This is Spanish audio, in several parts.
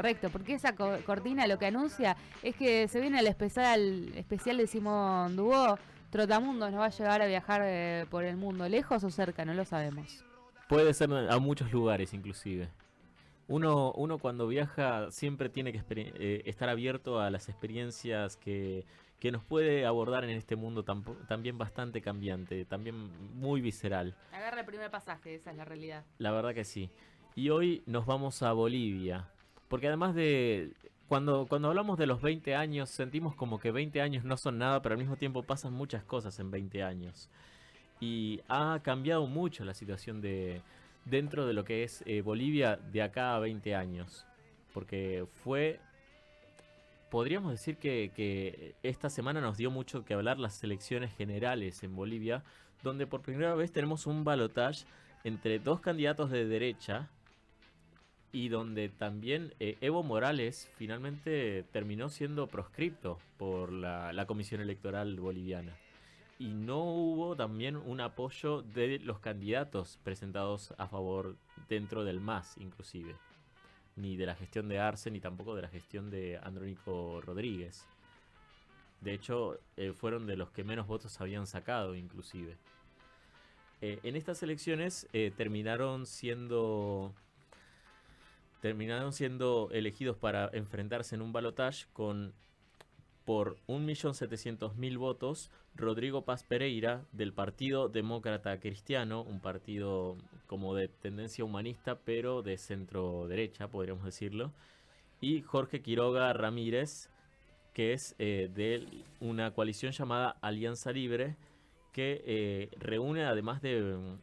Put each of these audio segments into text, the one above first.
correcto, porque esa cortina lo que anuncia es que se viene el especial de Simón Dubó. Trotamundos nos va a llevar a viajar por el mundo, lejos o cerca, no lo sabemos. Puede ser a muchos lugares inclusive. Uno cuando viaja siempre tiene que estar abierto a las experiencias que nos puede abordar en este mundo también bastante cambiante, también muy visceral. Agarra el primer pasaje, esa es la realidad. La verdad que sí. Y hoy nos vamos a Bolivia. Porque además de... Cuando hablamos de los 20 años, sentimos como que 20 años no son nada, pero al mismo tiempo pasan muchas cosas en 20 años. Y ha cambiado mucho la situación dentro de lo que es Bolivia de acá a 20 años. Porque podríamos decir que esta semana nos dio mucho que hablar las elecciones generales en Bolivia, donde por primera vez tenemos un balotaje entre dos candidatos de derecha y donde también Evo Morales finalmente terminó siendo proscripto por la Comisión Electoral Boliviana. Y no hubo también un apoyo de los candidatos presentados a favor dentro del MAS, inclusive. Ni de la gestión de Arce, ni tampoco de la gestión de Andrónico Rodríguez. De hecho, fueron de los que menos votos habían sacado, inclusive. En estas elecciones terminaron siendo elegidos para enfrentarse en un balotaje por 1.700.000 votos, Rodrigo Paz Pereira, del Partido Demócrata Cristiano, un partido como de tendencia humanista, pero de centro derecha, podríamos decirlo, y Jorge Quiroga Ramírez, que es de una coalición llamada Alianza Libre, que reúne además de...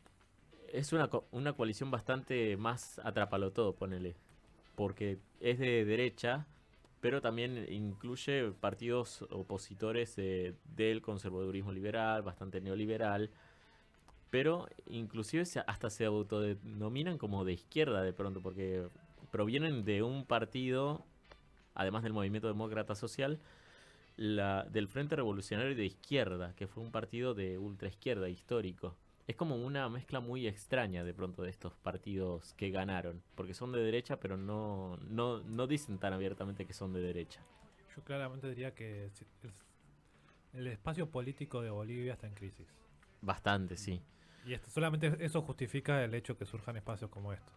Es una coalición bastante más atrapalotodo, ponele, porque es de derecha, pero también incluye partidos opositores del conservadurismo liberal, bastante neoliberal, pero inclusive hasta se autodenominan como de izquierda de pronto, porque provienen de un partido, además del Movimiento Demócrata Social, del Frente Revolucionario de Izquierda, que fue un partido de ultraizquierda histórico. Es como una mezcla muy extraña de pronto de estos partidos que ganaron, porque son de derecha, pero no dicen tan abiertamente que son de derecha. Yo claramente diría que el espacio político de Bolivia está en crisis. Bastante, sí. Y solamente eso justifica el hecho que surjan espacios como estos.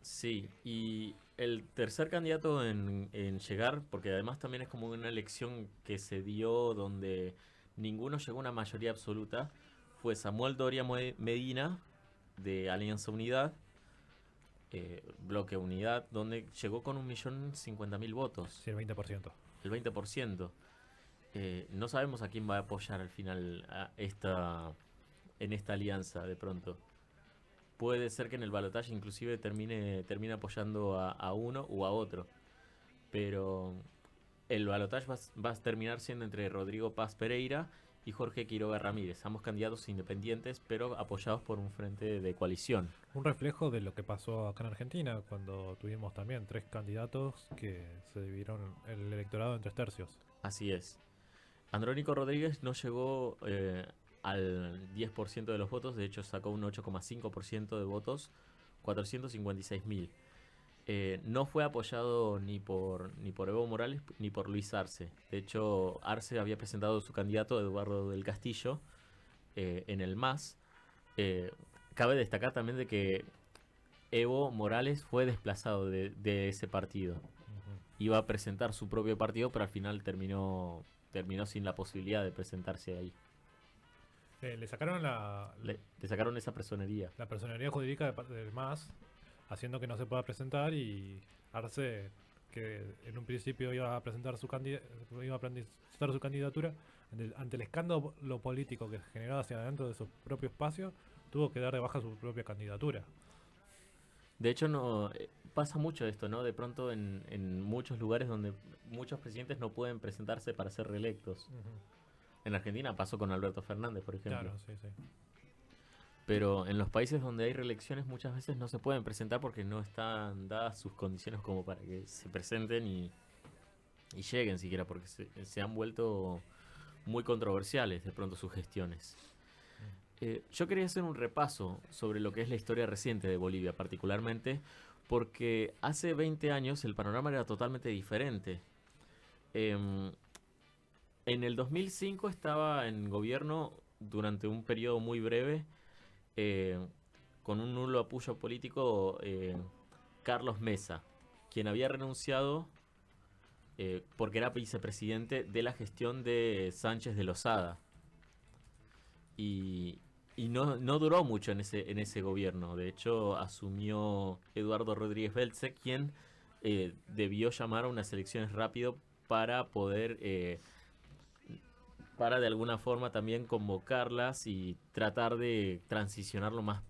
Sí, y el tercer candidato en llegar, porque además también es como una elección que se dio donde ninguno llegó a una mayoría absoluta, fue Samuel Doria Medina, de Alianza Unidad, Bloque Unidad, donde llegó con 1.050.000 votos. Sí, el 20%. El 20%. No sabemos a quién va a apoyar al final en esta alianza de pronto. Puede ser que en el balotaje inclusive termine apoyando a uno o a otro. Pero el balotaje va a terminar siendo entre Rodrigo Paz Pereira y Jorge Quiroga Ramírez, ambos candidatos independientes, pero apoyados por un frente de coalición. Un reflejo de lo que pasó acá en Argentina, cuando tuvimos también 3 candidatos que se dividieron el electorado en 3 tercios. Así es. Andrónico Rodríguez no llegó al 10% de los votos, de hecho sacó un 8,5% de votos, 456.000. No fue apoyado ni por Evo Morales ni por Luis Arce. De hecho, Arce había presentado su candidato, Eduardo del Castillo, en el MAS. Cabe destacar también de que Evo Morales fue desplazado de ese partido. Iba a presentar su propio partido, pero al final terminó sin la posibilidad de presentarse ahí. Le sacaron le sacaron esa personería. La personería jurídica del MAS, haciendo que no se pueda presentar, y Arce, que en un principio iba a presentar su candidatura, ante el escándalo político que generaba hacia adentro de su propio espacio, tuvo que dar de baja su propia candidatura. De hecho, no pasa mucho esto, ¿no? De pronto en muchos lugares donde muchos presidentes no pueden presentarse para ser reelectos. En Argentina pasó con Alberto Fernández, por ejemplo. Claro, sí. Pero en los países donde hay reelecciones muchas veces no se pueden presentar porque no están dadas sus condiciones como para que se presenten y lleguen siquiera, porque se han vuelto muy controversiales de pronto sus gestiones. Yo quería hacer un repaso sobre lo que es la historia reciente de Bolivia, particularmente porque hace 20 años el panorama era totalmente diferente. Em, en el 2005 estaba en gobierno durante un periodo muy breve, eh, con un nulo apoyo político, Carlos Mesa, quien había renunciado porque era vicepresidente de la gestión de Sánchez de Lozada. Y, y no duró mucho en ese gobierno. De hecho, asumió Eduardo Rodríguez Belze, quien debió llamar a unas elecciones rápido para poder, para de alguna forma también convocarlas y tratar de transicionar lo más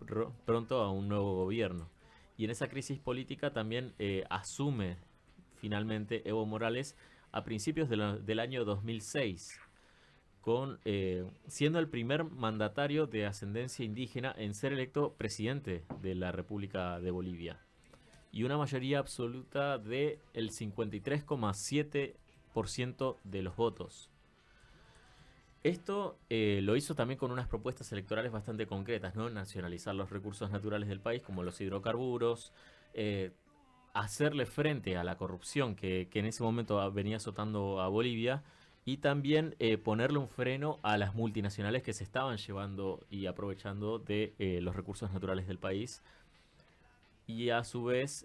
pronto a un nuevo gobierno. Y en esa crisis política también asume finalmente Evo Morales a principios del año 2006, siendo el primer mandatario de ascendencia indígena en ser electo presidente de la República de Bolivia. Y una mayoría absoluta del 53,7% de los votos. Esto lo hizo también con unas propuestas electorales bastante concretas, ¿no? Nacionalizar los recursos naturales del país, como los hidrocarburos, hacerle frente a la corrupción que en ese momento venía azotando a Bolivia, y también ponerle un freno a las multinacionales que se estaban llevando y aprovechando de los recursos naturales del país, y a su vez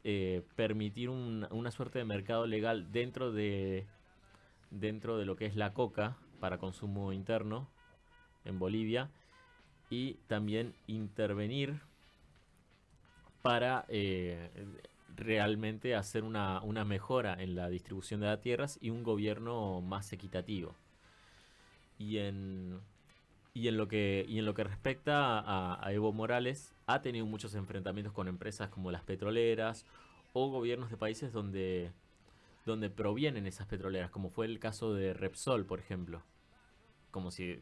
permitir una suerte de mercado legal dentro de lo que es la coca para consumo interno en Bolivia, y también intervenir para realmente hacer una mejora en la distribución de las tierras y un gobierno más equitativo. Y en lo que respecta a Evo Morales, ha tenido muchos enfrentamientos con empresas como las petroleras o gobiernos de países donde provienen esas petroleras, como fue el caso de Repsol, por ejemplo. Como se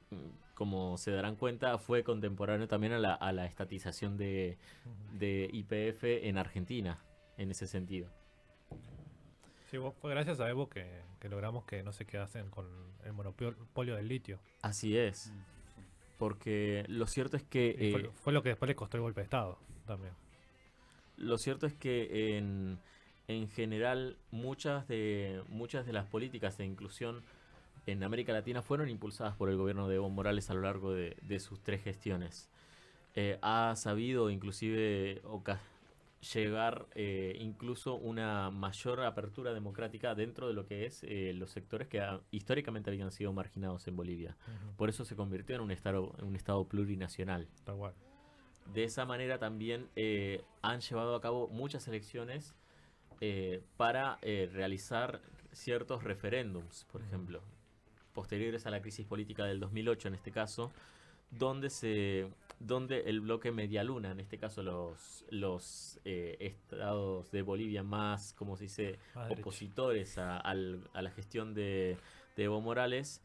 darán cuenta, fue contemporáneo también a la estatización de YPF en Argentina, en ese sentido. Sí, fue gracias a Evo que logramos que no se quedasen con el monopolio del litio. Así es, porque lo cierto es que Y fue lo que después le costó el golpe de Estado también. lo cierto es que en general muchas de las políticas de inclusión en América Latina fueron impulsadas por el gobierno de Evo Morales a lo largo de sus 3 gestiones. Ha sabido inclusive llegar incluso una mayor apertura democrática dentro de lo que es los sectores que históricamente habían sido marginados en Bolivia. Por eso se convirtió en un estado plurinacional. Tal cual. De esa manera también han llevado a cabo muchas elecciones para realizar ciertos referéndums, por ejemplo, posteriores a la crisis política del 2008 en este caso, donde el bloque Medialuna, en este caso los estados de Bolivia más, como se dice, opositores a la gestión de Evo Morales,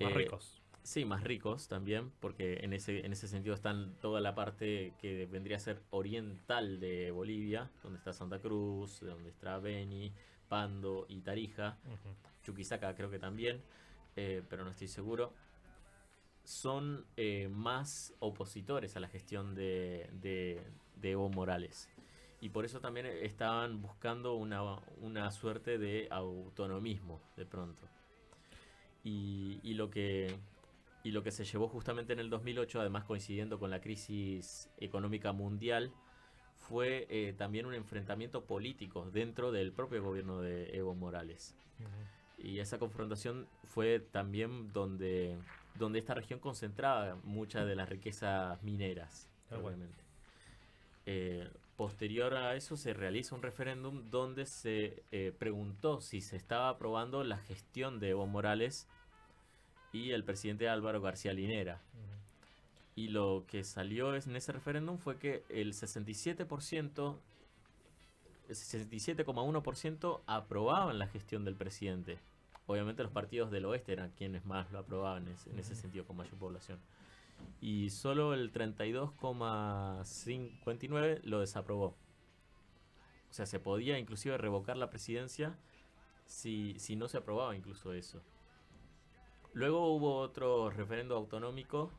Más ricos. sí, más ricos también, porque en ese sentido están toda la parte que vendría a ser oriental de Bolivia, donde está Santa Cruz, donde está Beni, Pando y Tarija, Chuquisaca creo que también, pero no estoy seguro. Son más opositores a la gestión de Evo Morales. Y por eso también estaban buscando una suerte de autonomismo de pronto. Y lo que se llevó justamente en el 2008, además coincidiendo con la crisis económica mundial, fue también un enfrentamiento político dentro del propio gobierno de Evo Morales. Y esa confrontación fue también donde esta región concentraba muchas de las riquezas mineras, obviamente. Posterior a eso se realiza un referéndum donde se preguntó si se estaba aprobando la gestión de Evo Morales y el presidente Álvaro García Linera. Y lo que salió en ese referéndum fue que el 67,1% aprobaban la gestión del presidente. Obviamente los partidos del oeste eran quienes más lo aprobaban en ese sentido, con mayor población. Y solo el 32,59% lo desaprobó. O sea, se podía inclusive revocar la presidencia si no se aprobaba incluso eso. Luego hubo otro referendo autonómico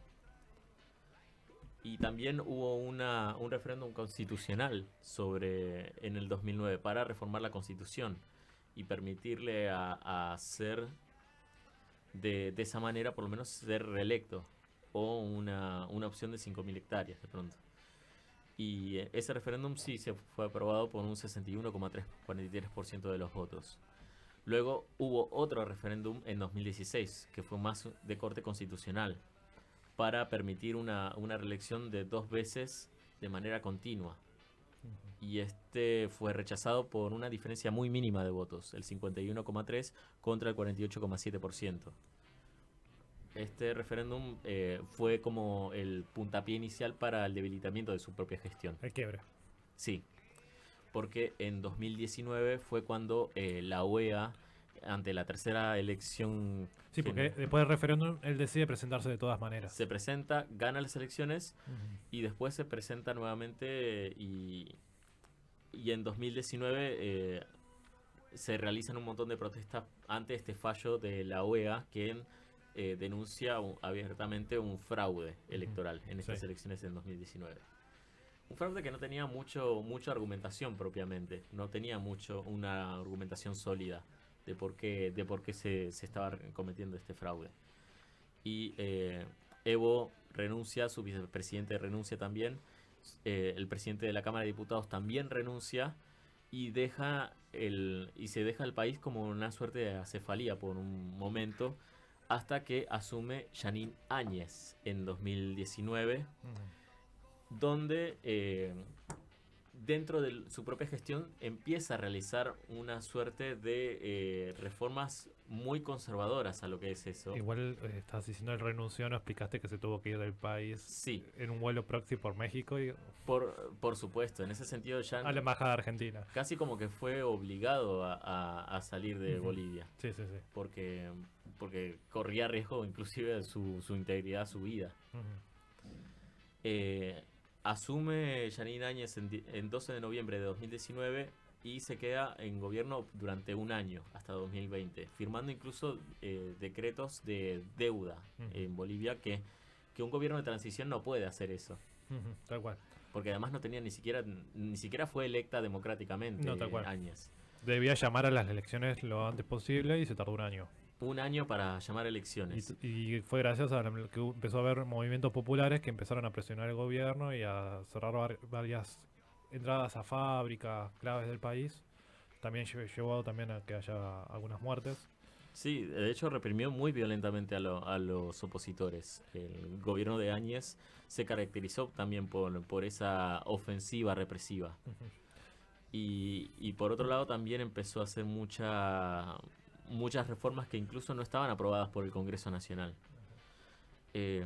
Y también hubo un referéndum constitucional en el 2009 para reformar la constitución y permitirle a ser de esa manera, por lo menos, ser reelecto o una opción de 5.000 hectáreas de pronto. Y ese referéndum sí se fue aprobado por un 61,43% de los votos. Luego hubo otro referéndum en 2016, que fue más de corte constitucional, para permitir una reelección de 2 veces de manera continua. Y este fue rechazado por una diferencia muy mínima de votos, el 51,3 contra el 48,7%. Este referéndum fue como el puntapié inicial para el debilitamiento de su propia gestión. El quiebre. Sí, porque en 2019 fue cuando la OEA, ante la tercera elección, Sí, porque después del referéndum él decide presentarse de todas maneras. se presenta, gana las elecciones Ujú. y después se presenta nuevamente y en 2019 se realizan un montón de protestas ante este fallo de la OEA que denuncia abiertamente un fraude electoral en estas Sí. elecciones en 2019. Un fraude que no tenía mucha argumentación propiamente, no tenía una argumentación sólida de por qué se estaba cometiendo este fraude. Y Evo renuncia, su vicepresidente renuncia también, el presidente de la Cámara de Diputados también renuncia y se deja el país como una suerte de acefalía por un momento hasta que asume Jeanine Áñez en 2019, Ujú. donde dentro de su propia gestión empieza a realizar una suerte de reformas muy conservadoras a lo que es eso. Igual estás diciendo el renunció, no explicaste que se tuvo que ir del país Sí, en un vuelo proxy por México y por supuesto, en ese sentido ya a la embajada argentina. casi como que fue obligado a salir de Ujú. Bolivia, Sí, sí, sí. porque corría riesgo inclusive de su integridad, su vida. Ujú. Asume Jeanine Áñez en 12 de noviembre de 2019 y se queda en gobierno durante un año, hasta 2020, firmando incluso decretos de deuda Ujú. en Bolivia, que un gobierno de transición no puede hacer eso, Ujú. Tal cual. porque además no tenía ni siquiera fue electa democráticamente No, tal cual. Áñez. Debía llamar a las elecciones lo antes posible y se tardó un año. Un año para llamar elecciones. Y fue gracias a que empezó a haber movimientos populares que empezaron a presionar el gobierno y a cerrar varias entradas a fábricas claves del país. También llevó también a que haya algunas muertes. Sí, de hecho reprimió muy violentamente a los opositores. El gobierno de Áñez se caracterizó también por esa ofensiva represiva. Ujú. Y por otro lado también empezó a hacer muchas reformas que incluso no estaban aprobadas por el Congreso Nacional. Eh,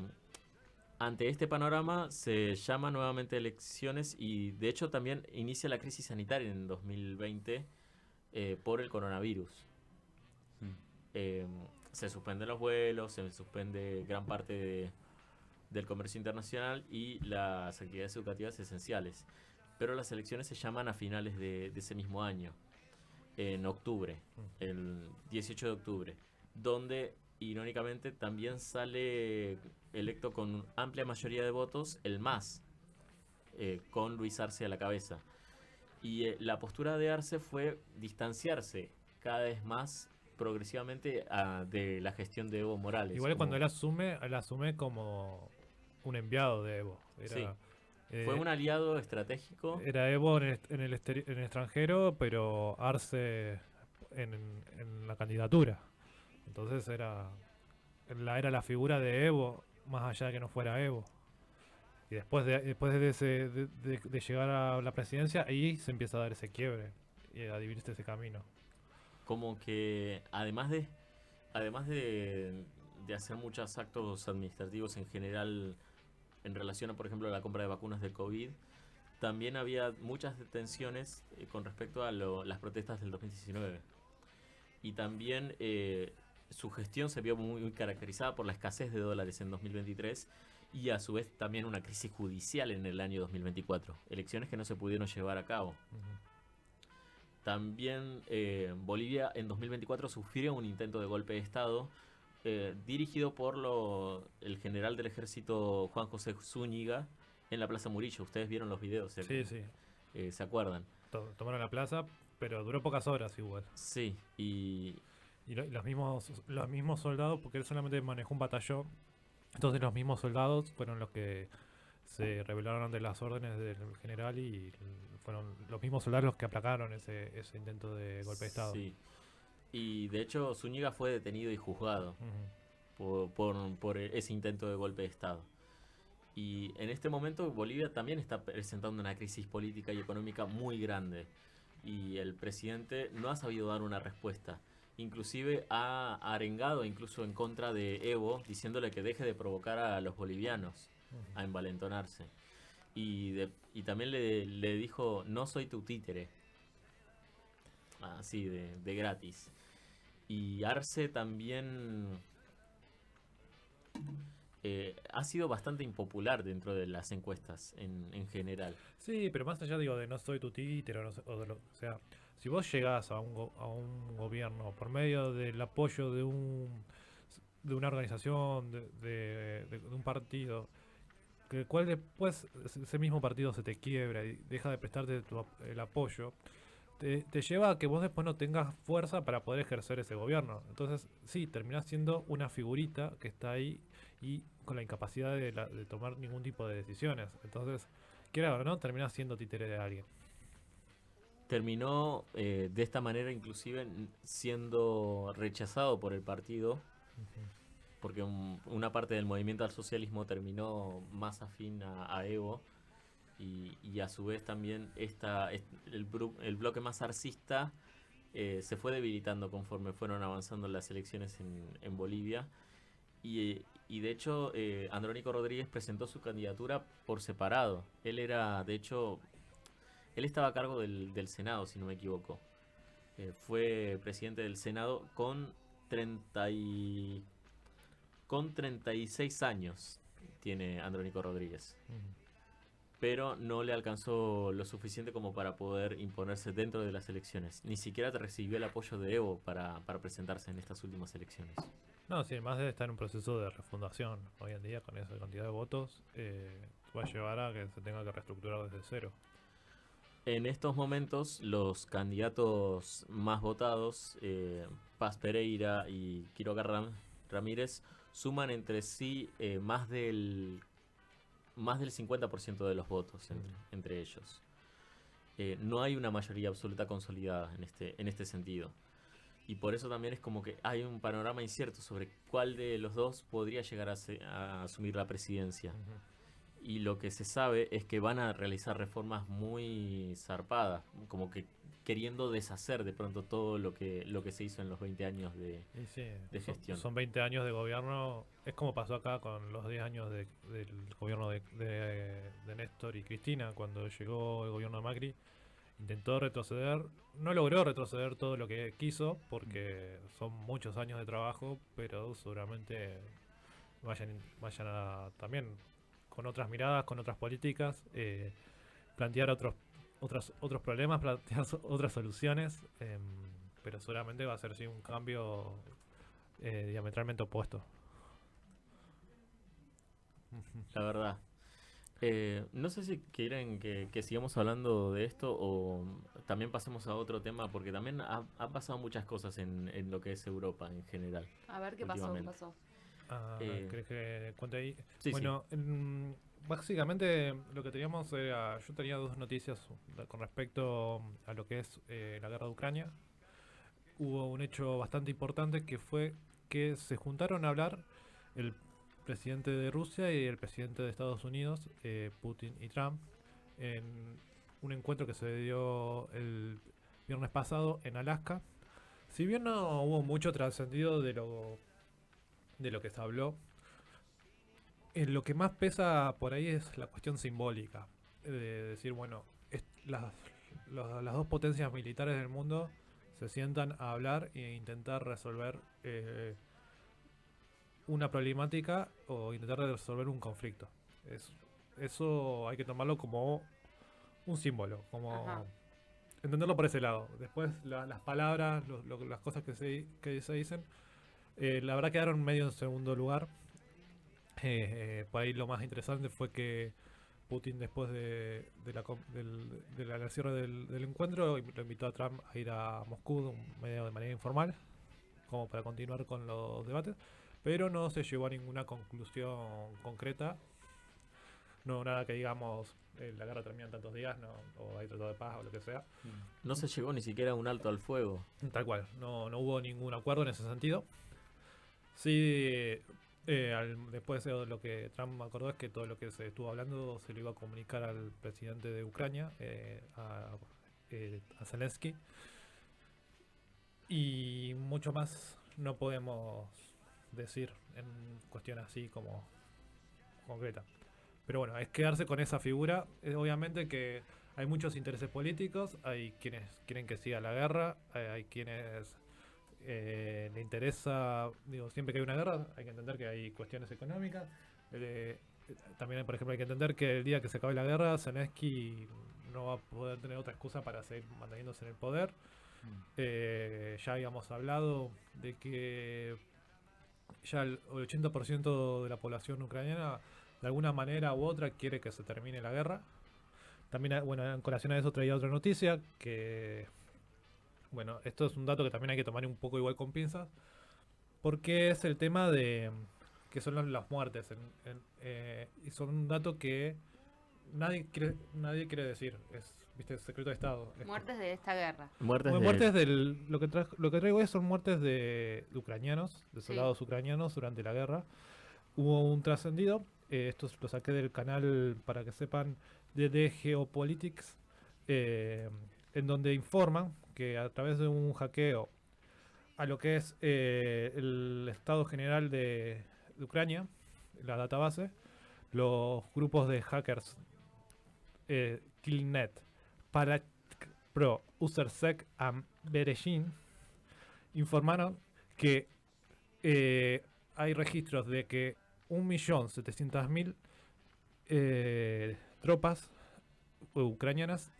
Ante este panorama se llama nuevamente elecciones y de hecho también inicia la crisis sanitaria en 2020 por el coronavirus. Eh, Se suspenden los vuelos, se suspende gran parte del comercio internacional y las actividades educativas esenciales. Pero las elecciones se llaman a finales de ese mismo año, en octubre, el 18 de octubre, donde irónicamente también sale electo con amplia mayoría de votos el MAS, con Luis Arce a la cabeza. Y la postura de Arce fue distanciarse cada vez más progresivamente de la gestión de Evo Morales. Igual cuando él asume como un enviado de Evo. Sí. Eh, Fue un aliado estratégico. Era Evo en el extranjero, pero Arce en la candidatura. Entonces era la figura de Evo, más allá de que no fuera Evo. Y después de llegar a la presidencia, ahí se empieza a dar ese quiebre y a dividirse ese camino. Como que además de hacer muchos actos administrativos en general en relación a, por ejemplo, la compra de vacunas del COVID, también había muchas detenciones con respecto a las protestas del 2019. Y también su gestión se vio muy caracterizada por la escasez de dólares en 2023 y a su vez también una crisis judicial en el año 2024. Elecciones que no se pudieron llevar a cabo. También Bolivia en 2024 sufrió un intento de golpe de Estado dirigido por el general del ejército Juan José Zúñiga En la Plaza Murillo, ustedes vieron los videos, Sí, sí. ¿se acuerdan? Tomaron la plaza, pero duró pocas horas igual. Sí, y Y los mismos soldados, porque él solamente manejó un batallón, entonces los mismos soldados fueron los que se rebelaron ante las órdenes del general y fueron los mismos soldados los que aplacaron ese intento de golpe de Estado. sí. Y de hecho Zúñiga fue detenido y juzgado Ujú. por ese intento de golpe de Estado. Y en este momento Bolivia también está presentando una crisis política y económica muy grande. Y el presidente no ha sabido dar una respuesta. Inclusive ha arengado incluso en contra de Evo, diciéndole que deje de provocar a los bolivianos a envalentonarse. Y también le dijo, no soy tu títere. Así, de gratis. Y Arce también ha sido bastante impopular dentro de las encuestas en general. Sí, pero más allá digo de no soy tu títere, o sea, si vos llegás a un gobierno por medio del apoyo de una organización, de un partido, que el cual después ese mismo partido se te quiebra y deja de prestarte el apoyo, te lleva a que vos después no tengas fuerza para poder ejercer ese gobierno. Entonces, sí, terminás siendo una figurita que está ahí y con la incapacidad de tomar ningún tipo de decisiones. Entonces, quiera o no, terminás siendo títere de alguien. Terminó de esta manera inclusive siendo rechazado por el partido, porque una parte del movimiento al socialismo terminó más afín a Evo y a su vez también el bloque más arcista se fue debilitando conforme fueron avanzando las elecciones en Bolivia y de hecho Andrónico Rodríguez presentó su candidatura por separado. De hecho, él estaba a cargo del Senado, si no me equivoco. Fue presidente del Senado con 36 años tiene Andrónico Rodríguez. Pero no le alcanzó lo suficiente como para poder imponerse dentro de las elecciones. Ni siquiera recibió el apoyo de Evo para presentarse en estas últimas elecciones. No, sí, además de estar en un proceso de refundación hoy en día con esa cantidad de votos, va a llevar a que se tenga que reestructurar desde cero. En estos momentos, los candidatos más votados, Paz Pereira y Quiroga Ramírez, suman entre sí más del 50% de los votos entre ellos. No hay una mayoría absoluta consolidada en este sentido. Y por eso también es como que hay un panorama incierto sobre cuál de los dos podría llegar a asumir la presidencia. Y lo que se sabe es que van a realizar reformas muy zarpadas, como que queriendo deshacer de pronto todo lo que se hizo en los 20 años de Sí, gestión. son 20 años de gobierno. Es como pasó acá con los 10 años del gobierno de Néstor y Cristina. Cuando llegó el gobierno de Macri, intentó retroceder. No logró retroceder todo lo que quiso, porque son muchos años de trabajo, pero seguramente vayan a también con otras miradas, con otras políticas, plantear otros problemas, plantear otras soluciones, pero seguramente va a ser sí un cambio diametralmente opuesto. La verdad. No sé si quieren que sigamos hablando de esto o también pasemos a otro tema, porque también ha pasado muchas cosas en lo que es Europa en general. A ver qué pasó, qué últimamente. pasó. ¿Querés que cuente ahí? Sí, Bueno, básicamente lo que teníamos era, yo tenía dos noticias con respecto a lo que es la guerra de Ucrania. Hubo un hecho bastante importante que fue que se juntaron a hablar el presidente de Rusia y el presidente de Estados Unidos, Putin y Trump, en un encuentro que se dio el viernes pasado en Alaska. Si bien no hubo mucho trascendido de lo que se habló, lo que más pesa por ahí es la cuestión simbólica. De decir, bueno, las dos potencias militares del mundo se sientan a hablar e intentar resolver una problemática o intentar resolver un conflicto. Eso hay que tomarlo como un símbolo, como entenderlo por ese lado. Después las palabras, las cosas que se dicen, la verdad quedaron medio en segundo lugar. Por ahí lo más interesante fue que Putin después de la cierre del encuentro lo invitó a Trump a ir a Moscú medio de manera informal, como para continuar con los debates, pero no se llegó a ninguna conclusión concreta. No, nada que digamos, la guerra termina en tantos días, no, o hay tratado de paz o lo que sea. No se llegó ni siquiera a un alto al fuego. Tal cual, no hubo ningún acuerdo en ese sentido. Sí, después de lo que Trump acordó es que todo lo que se estuvo hablando se lo iba a comunicar al presidente de Ucrania, a Zelensky. Y mucho más no podemos decir en cuestión así como concreta. Pero bueno, es quedarse con esa figura. Obviamente que hay muchos intereses políticos, hay quienes quieren que siga la guerra, hay quienes le interesa, digo, siempre que hay una guerra hay que entender que hay cuestiones económicas. También, por ejemplo, hay que entender que el día que se acabe la guerra, Zelensky no va a poder tener otra excusa para seguir manteniéndose en el poder. Ya habíamos hablado de que ya el 80% de la población ucraniana de alguna manera u otra quiere que se termine la guerra. También, bueno, en colación a eso traía otra noticia que, bueno, esto es un dato que también hay que tomar un poco igual con pinzas, porque es el tema de que son las muertes, y son un dato que nadie quiere decir, viste, secreto de Estado. Muertes de esta guerra. Muertes lo que traigo hoy son muertes de ucranianos, de soldados ucranianos durante la guerra. Hubo un trascendido, esto lo saqué del canal, para que sepan, de Geopolitics, en donde informan que a través de un hackeo a lo que es el Estado General de Ucrania, la database, los grupos de hackers Killnet, Pro, UserSec y Berezhin informaron que hay registros de que 1.700.000 tropas ucranianas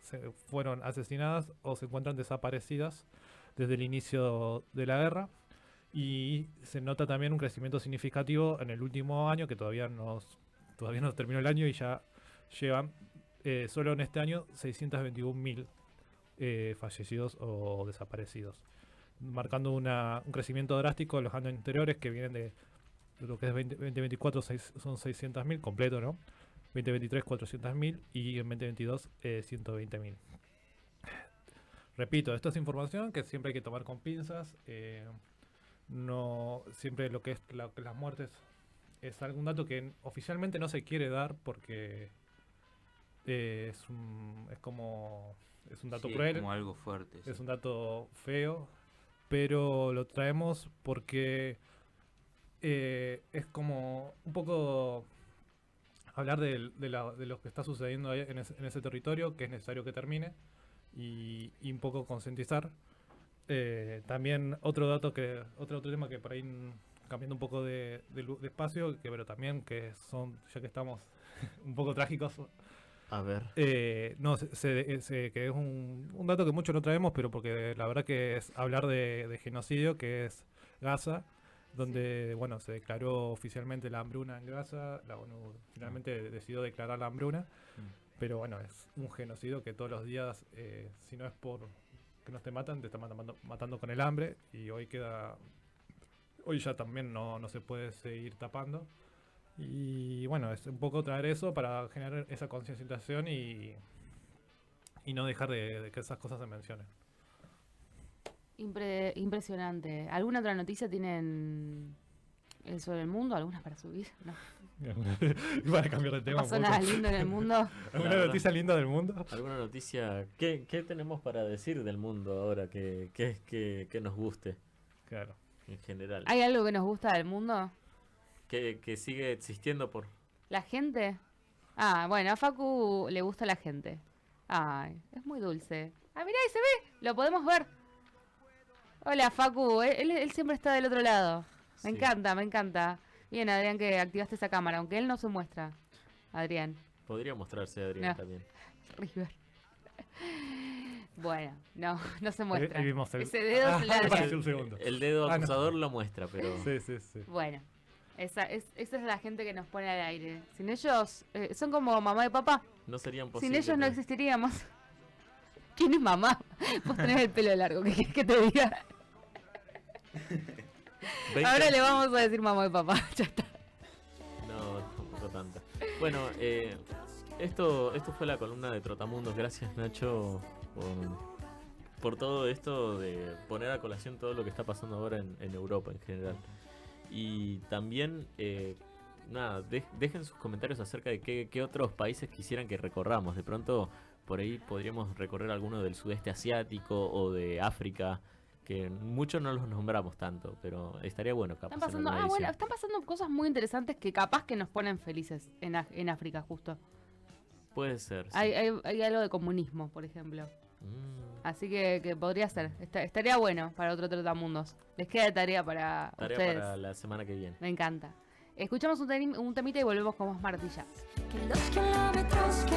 fueron asesinadas o se encuentran desaparecidas desde el inicio de la guerra, y se nota también un crecimiento significativo en el último año, que todavía no terminó el año y ya llevan solo en este año 621.000 fallecidos o desaparecidos, marcando un crecimiento drástico de los años anteriores, que vienen de lo que es 2024 son 600.000 completo, ¿no? 2023 400.000 y en 2022 120.000. Repito, esto es información que siempre hay que tomar con pinzas. No siempre lo que es las muertes es algún dato que oficialmente no se quiere dar porque es un dato cruel, es como algo fuerte. es un dato feo, pero lo traemos porque es como un poco hablar de lo que está sucediendo ahí en ese territorio, que es necesario que termine, y un poco concientizar. También otro tema que por ahí, cambiando un poco de espacio, pero también que ya que estamos un poco trágicos, A ver. que es un dato que muchos no traemos, pero porque la verdad que es hablar de genocidio, que es Gaza, donde bueno, se declaró oficialmente la hambruna en Gaza. La ONU finalmente decidió declarar la hambruna, pero bueno, es un genocidio que todos los días, si no es por que no te matan, te están matando con el hambre, y hoy ya también no se puede seguir tapando. Y bueno, es un poco traer eso para generar esa concienciación y no dejar de que esas cosas se mencionen. Impresionante. ¿Alguna otra noticia tienen sobre el mundo? ¿Alguna para subir? No. Para cambiar de tema. ¿No pasó nada lindo en el mundo? ¿Alguna noticia linda del mundo? ¿Alguna noticia? ¿Qué tenemos para decir del mundo ahora que nos guste Claro. en general? ¿Hay algo que nos gusta del mundo? Que sigue existiendo por... ¿La gente? Ah, bueno, a Facu le gusta la gente. Ay, es muy dulce. Ah, mirá, ahí se ve. Lo podemos ver. Hola, Facu. Él siempre está del otro lado. Me Sí. encanta, me encanta. Bien, Adrián, que activaste esa cámara, aunque él no se muestra. Adrián. Podría mostrarse Adrián No. también. River. Bueno, no se muestra. Ahí vimos Ese dedo se larga. apareció un segundo. El dedo Ah, no. acusador lo muestra, pero... Sí. Bueno. Esa es la gente que nos pone al aire. Sin ellos, son como mamá y papá. No serían Sin posibles. ellos no existiríamos. ¿Quién es mamá? Vos tenés el pelo largo, ¿qué querés que te diga? 20 Ahora le vamos a decir mamá y papá, ya está. No, tampoco tanto. Bueno, esto fue la columna de Trotamundos. Gracias, Nacho, por todo esto de poner a colación todo lo que está pasando ahora en Europa en general. Y también, nada, dejen sus comentarios acerca de qué otros países quisieran que recorramos. De pronto, por ahí podríamos recorrer alguno del sudeste asiático o de África, que muchos no los nombramos tanto, pero estaría bueno capaz Están pasando, en alguna edición. están pasando cosas muy interesantes que capaz que nos ponen felices en África, justo. Puede ser, sí. Hay algo de comunismo, por ejemplo. Así que podría ser. Estaría bueno para otro Trotamundos. Les queda de tarea para Tarea ustedes. para la semana que viene. Me encanta. Escuchamos un temita y volvemos con más martillas. Que los kilómetros que